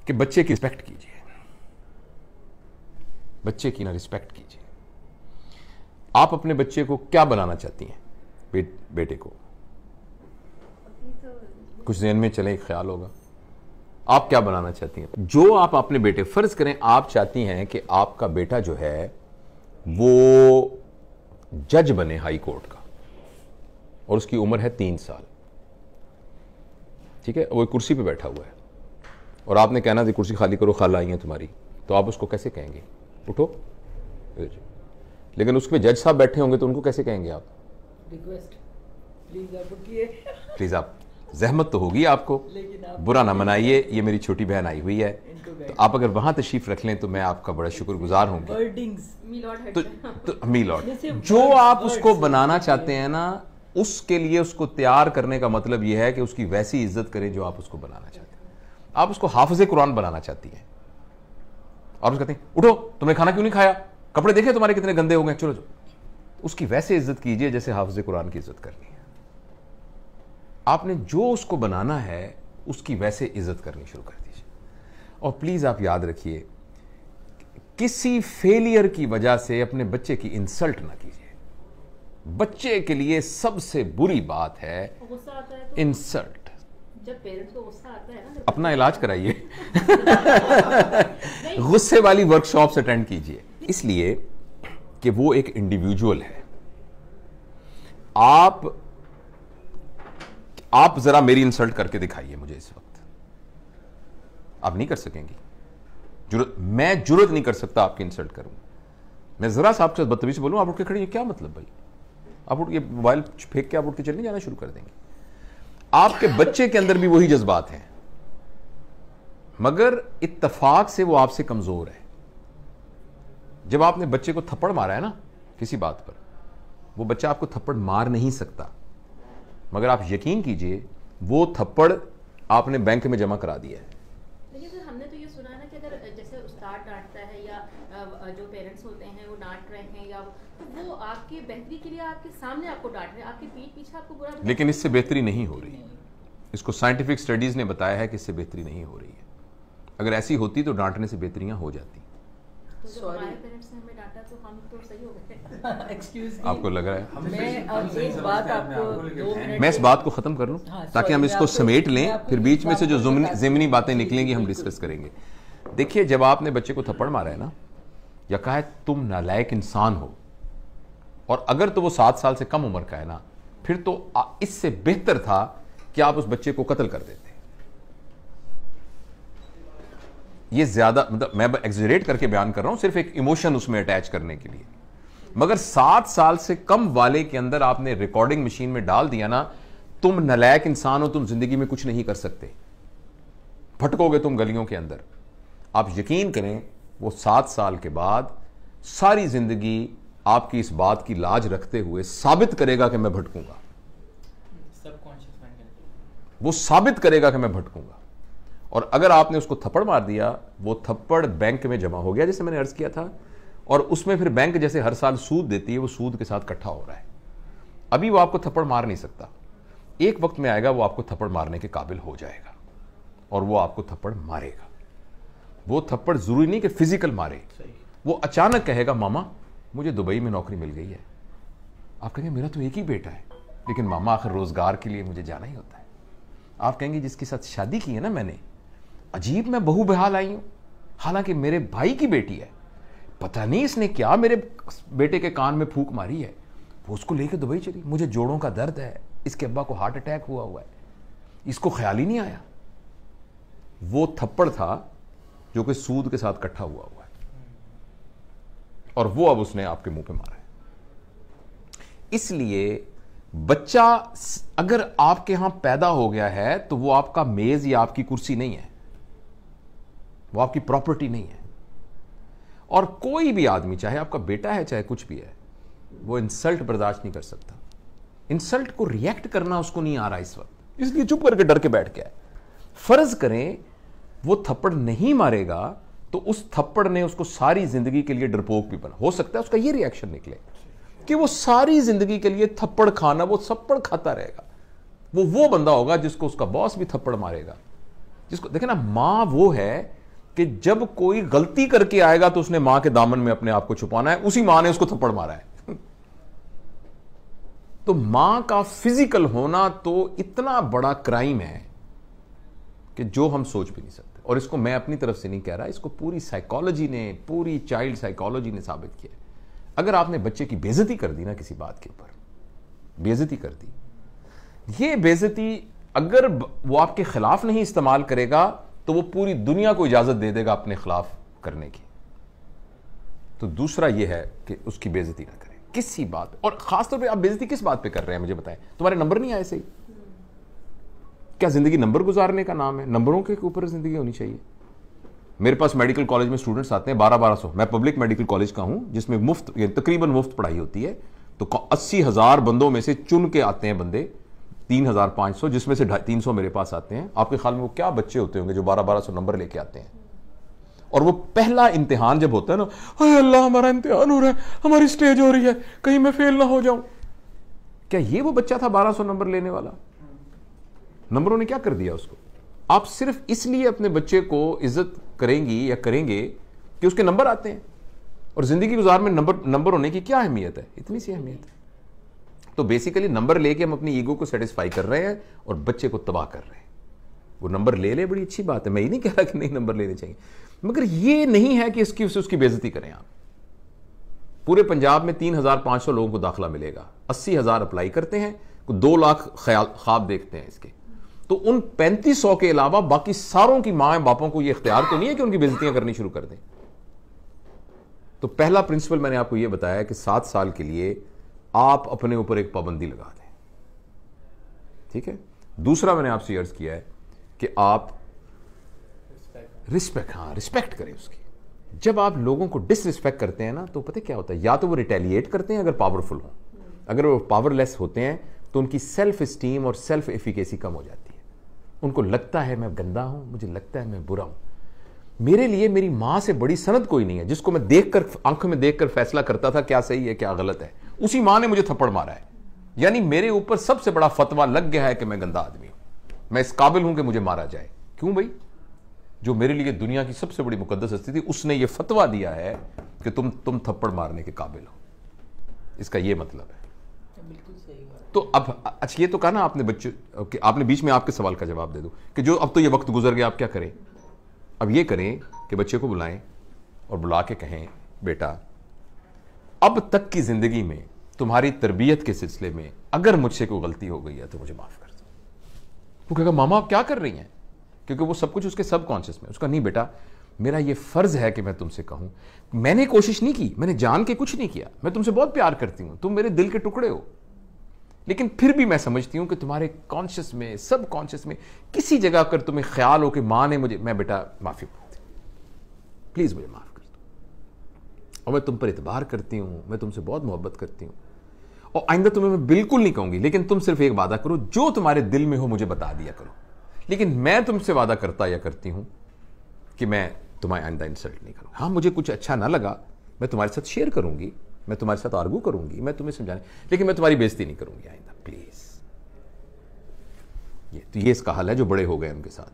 कि बच्चे की रिस्पेक्ट कीजिए, बच्चे की ना रिस्पेक्ट कीजिए। आप अपने बच्चे को क्या बनाना चाहती हैं? बेटे को कुछ ज़हन में चले, ख्याल होगा आप क्या बनाना चाहती हैं? जो आप अपने बेटे, फर्ज करें आप चाहती हैं कि आपका बेटा जो है वो जज बने हाई कोर्ट का और उसकी उम्र है 3 साल, ठीक है, वो कुर्सी पे बैठा हुआ है और आपने कहना थी कुर्सी खाली करो, खाला आई है तुम्हारी, तो आप उसको कैसे कहेंगे उठो? लेकिन उसमें जज साहब बैठे होंगे तो उनको कैसे कहेंगे आप? रिक्वेस्ट प्लीज आप उठिए, प्लीज आप, जहमत तो होगी आपको, बुरा ना मनाइए, ये मेरी छोटी बहन आई हुई है, तो आप अगर वहां तशरीफ रख लें तो मैं आपका बड़ा शुक्रगुजार हूंगी। तो मीलॉर्ड जो आप उसको बनाना चाहते हैं ना, उसके लिए उसको तैयार करने का मतलब यह है कि उसकी वैसी इज्जत करें जो आप उसको बनाना चाहते हैं। आप उसको हाफिज़े कुरान बनाना चाहती हैं और कहते हैं उठो, तुमने खाना क्यों नहीं खाया, कपड़े देखे तुम्हारे कितने गंदे हो गए, चलो जो, उसकी वैसे इज्जत कीजिए जैसे हाफिज़े कुरान की इज्जत करनी है। आपने जो उसको बनाना है उसकी वैसे इज्जत करनी शुरू कर दीजिए। और प्लीज आप याद रखिए, किसी फेलियर की वजह से अपने बच्चे की इंसल्ट ना कीजिए। बच्चे के लिए सबसे बुरी बात है इंसल्ट। जब पेरेंट्स को गुस्सा आता है ना, अपना इलाज कराइए गुस्से वाली वर्कशॉप्स अटेंड कीजिए, इसलिए कि वो एक इंडिविजुअल है। आप जरा मेरी इंसल्ट करके दिखाइए मुझे इस वक्त, आप नहीं कर सकेंगी। मैं जुर्रत नहीं कर सकता आपकी इंसल्ट करूं। मैं जरा सा आपसे बदतमीजी से बोलूं, आप उठ के खड़े हैं, क्या मतलब भाई? आप उठ के मोबाइल फेंक के आप उठ के चलने जाना शुरू कर देंगे। आपके बच्चे के अंदर भी वही जज्बात हैं, मगर इत्तफाक से वो आपसे कमजोर है। जब आपने बच्चे को थप्पड़ मारा है ना किसी बात पर, वो बच्चा आपको थप्पड़ मार नहीं सकता, मगर आप यकीन कीजिए वो थप्पड़ आपने बैंक में जमा करा दिया है। लेकिन सर हमने तो ये सुना है ना कि अगर जैसे उस्ताद डांटता है या जो पेरेंट्स होते हैं वो डांट रहे हैं, या तो वो आपकी बेहतरी के लिए आपके सामने आपको डांट रहे हैं, आपके पीठ पीछे आपको बुरा, लेकिन इससे बेहतरी नहीं हो रही। इसको साइंटिफिक स्टडीज ने बताया है कि इससे बेहतरी नहीं हो रही है। अगर ऐसी होती तो डांटने से बेहतरियां हो जाती। तो जब हमारे पेरेंट्स ने हमें डांटा तो हम तो सही हो गए। एक्सक्यूज मी, आपको लग रहा है? मैं अब एक बात आपको 2 मिनट मैं इस बात को खत्म कर लूं ताकि हम इसको समेट लें, फिर बीच में से जो ज़मीनी बातें निकलेंगी हम डिस्कस करेंगे। देखिए, जब आपने बच्चे को थप्पड़ मारा है ना, या कहा है तुम नालायक इंसान हो, और अगर तो वो 7 साल से कम उम्र का है ना, फिर तो इससे बेहतर था कि आप उस बच्चे को कत्ल कर देते। ये ज्यादा, मतलब मैं एग्जरेट करके बयान कर रहा हूं, सिर्फ एक इमोशन उसमें अटैच करने के लिए। मगर 7 साल से कम वाले के अंदर आपने रिकॉर्डिंग मशीन में डाल दिया ना, तुम नालायक इंसान हो, तुम जिंदगी में कुछ नहीं कर सकते, भटकोगे तुम गलियों के अंदर। आप यकीन करें, वो 7 साल के बाद सारी जिंदगी आपकी इस बात की लाज रखते हुए साबित करेगा कि मैं भटकूंगा। वो साबित करेगा कि मैं भटकूंगा। और अगर आपने उसको थप्पड़ मार दिया, वो थप्पड़ बैंक में जमा हो गया, जैसे मैंने अर्ज किया था, और उसमें फिर बैंक जैसे हर साल सूद देती है, वो सूद के साथ इकट्ठा हो रहा है। अभी वो आपको थप्पड़ मार नहीं सकता, एक वक्त में आएगा वो आपको थप्पड़ मारने के काबिल हो जाएगा और वो आपको थप्पड़ मारेगा। वो थप्पड़ जरूरी नहीं कि फिजिकल मारे, वो अचानक कहेगा मामा मुझे दुबई में नौकरी मिल गई है। आप कहेंगे मेरा तो एक ही बेटा है, लेकिन मामा आखिर रोजगार के लिए मुझे जाना ही होता है। आप कहेंगे जिसके साथ शादी की है ना मैंने, अजीब मैं बहू बेहाल आई हूं, हालांकि मेरे भाई की बेटी है, पता नहीं इसने क्या मेरे बेटे के कान में फूंक मारी है, वो उसको लेकर दुबई चली। मुझे जोड़ों का दर्द है, इसके अब्बा को हार्ट अटैक हुआ है, इसको ख्याल ही नहीं आया। वो थप्पड़ था जो कि सूद के साथ इकट्ठा हुआ है, और वो अब उसने आपके मुंह पे मारा है। इसलिए बच्चा अगर आपके यहां पैदा हो गया है तो वो आपका मेज या आपकी कुर्सी नहीं है, वो आपकी प्रॉपर्टी नहीं है। और कोई भी आदमी, चाहे आपका बेटा है चाहे कुछ भी है, वो इंसल्ट बर्दाश्त नहीं कर सकता। इंसल्ट को रिएक्ट करना उसको नहीं आ रहा इस वक्त, इसलिए चुप करके डर के बैठ गया है। फर्ज करें वो थप्पड़ नहीं मारेगा तो उस थप्पड़ ने उसको सारी जिंदगी के लिए डरपोक भी बना। हो सकता है उसका ये रिएक्शन निकले कि वो सारी जिंदगी के लिए थप्पड़ खाना, वो थप्पड़ खाता रहेगा। वो बंदा होगा जिसको उसका बॉस भी थप्पड़ मारेगा, जिसको देखे ना, मां वो है कि जब कोई गलती करके आएगा तो उसने मां के दामन में अपने आप को छुपाना है, उसी मां ने उसको थप्पड़ मारा है। तो मां का फिजिकल होना तो इतना बड़ा क्राइम है कि जो हम सोच भी नहीं सकते। और इसको मैं अपनी तरफ से नहीं कह रहा, इसको पूरी साइकोलॉजी ने, पूरी चाइल्ड साइकोलॉजी ने साबित किया। अगर आपने बच्चे की बेइज्जती कर दी ना, किसी बात के ऊपर बेइज्जती कर दी, ये बेइज्जती अगर वो आपके खिलाफ नहीं इस्तेमाल करेगा तो वो पूरी दुनिया को इजाजत दे देगा अपने खिलाफ करने की। तो दूसरा ये है कि उसकी बेइज्जती ना करें किसी बात पे। और खासतौर पे आप बेइज्जती किस बात पे कर रहे हैं मुझे बताएं? तुम्हारे नंबर नहीं आए सही, क्या जिंदगी नंबर गुजारने का नाम है? नंबरों के ऊपर जिंदगी होनी चाहिए। मेरे पास मेडिकल कॉलेज में स्टूडेंट्स आते हैं 1200। मैं पब्लिक मेडिकल कॉलेज का हूं जिसमें मुफ्त, तकरीबन मुफ्त पढ़ाई होती है। तो 80,000 बंदों में से चुन के आते हैं बंदे 3,500, जिसमें से 350 मेरे पास आते हैं। आपके ख्याल में वो क्या बच्चे होते होंगे जो 1200 नंबर लेके आते हैं? और वो पहला इम्तिहान जब होता है ना, हाय अल्लाह हमारा इम्तिहान हो रहा है, हमारी स्टेज हो रही है, कहीं मैं फेल ना हो जाऊं। क्या ये वो बच्चा था 1200 नंबर लेने वाला? नंबरों ने क्या कर दिया उसको? आप सिर्फ इसलिए अपने बच्चे को इज्जत करेंगी या करेंगे कि उसके नंबर आते हैं। और जिंदगी गुजार में नंबर होने की क्या अहमियत है? इतनी सी अहमियत है। तो बेसिकली नंबर लेके हम अपनी ईगो को सेटिस्फाई कर रहे हैं और बच्चे को तबाह कर रहे हैं। वो नंबर ले बड़ी अच्छी बात है, मैं ये नहीं कह रहा कि नहीं नंबर लेने चाहिए, मगर ये नहीं है कि उसकी बेइज्जती करें आप। पूरे पंजाब में 3,500 लोगों को दाखिला मिलेगा, 80,000 अप्लाई करते हैं, 2 लाख ख्वाब देखते हैं इसके। तो उन 3500 के अलावा बाकी सारों की मां बापों को यह इख्तियार तो नहीं है कि उनकी बेइज्जतियां करनी शुरू कर दें। तो पहला प्रिंसिपल मैंने आपको यह बताया कि 7 साल के लिए आप अपने ऊपर एक पाबंदी लगा दें, ठीक है। दूसरा मैंने आपसे अर्ज किया है कि आप रिस्पेक्ट करें उसकी। जब आप लोगों को डिसरिस्पेक्ट करते हैं ना, तो पता क्या होता है, या तो वो रिटेलिएट करते हैं अगर पावरफुल हो, अगर वो पावरलेस होते हैं तो उनकी सेल्फ स्टीम और सेल्फ एफिकेसी कम हो जाती है। उनको लगता है मैं गंदा हूं, मुझे लगता है मैं बुरा हूं, मेरे लिए मेरी मां से बड़ी सनद कोई नहीं है जिसको मैं देखकर, आंखों में देखकर फैसला करता था क्या सही है क्या गलत है। उसी मां ने मुझे थप्पड़ मारा है, यानी मेरे ऊपर सबसे बड़ा फतवा लग गया है कि मैं गंदा आदमी हूं, मैं इस काबिल हूं कि मुझे मारा जाए। क्यों भाई? जो मेरे लिए दुनिया की सबसे बड़ी मुकद्दस हस्ती थी, उसने यह फतवा दिया है कि तुम थप्पड़ मारने के काबिल हो। इसका यह मतलब है। बिल्कुल सही बात। तो अब अच्छा, ये तो कहा ना आपने बच्चे, आपने बीच में आपके सवाल का जवाब दे दो कि जो अब तो ये वक्त गुजर गया, आप क्या करें? अब ये करें कि बच्चे को बुलाएं और बुला के कहें, बेटा अब तक की जिंदगी में तुम्हारी तरबियत के सिलसिले में अगर मुझसे कोई गलती हो गई है तो मुझे माफ कर दो। वो कहेगा मामा आप क्या कर रही हैं? क्योंकि वो सब कुछ उसके सबकॉन्शियस में। उसका नहीं बेटा, मेरा ये फर्ज है कि मैं तुमसे कहूं, मैंने कोशिश नहीं की, मैंने जान के कुछ नहीं किया, मैं तुमसे बहुत प्यार करती हूं, तुम मेरे दिल के टुकड़े हो, लेकिन फिर भी मैं समझती हूं कि तुम्हारे कॉन्शियस में, सब कॉन्शियस में किसी जगह अगर तुम्हें ख्याल हो कि मां ने मुझे, मैं बेटा माफी मांगती हूं, प्लीज मुझे माफ कर दो, और मैं तुम पर इतबार करती हूं, मैं तुमसे बहुत मोहब्बत करती हूं, और आइंदा तुम्हें मैं बिल्कुल नहीं कहूंगी, लेकिन तुम सिर्फ एक वादा करो, जो तुम्हारे दिल में हो मुझे बता दिया करो, लेकिन मैं तुमसे वादा करता या करती हूं कि मैं तुम्हारे आइंदा इंसल्ट नहीं करूंगा। हाँ, मुझे कुछ अच्छा ना लगा, मैं तुम्हारे साथ शेयर करूंगी, मैं तुम्हारे साथ आर्गू करूंगी, मैं तुम्हें समझाने, लेकिन मैं तुम्हारी बेइज्जती नहीं करूंगी आइंदा, प्लीज। ये तो ये इसका हल है जो बड़े हो गए उनके साथ।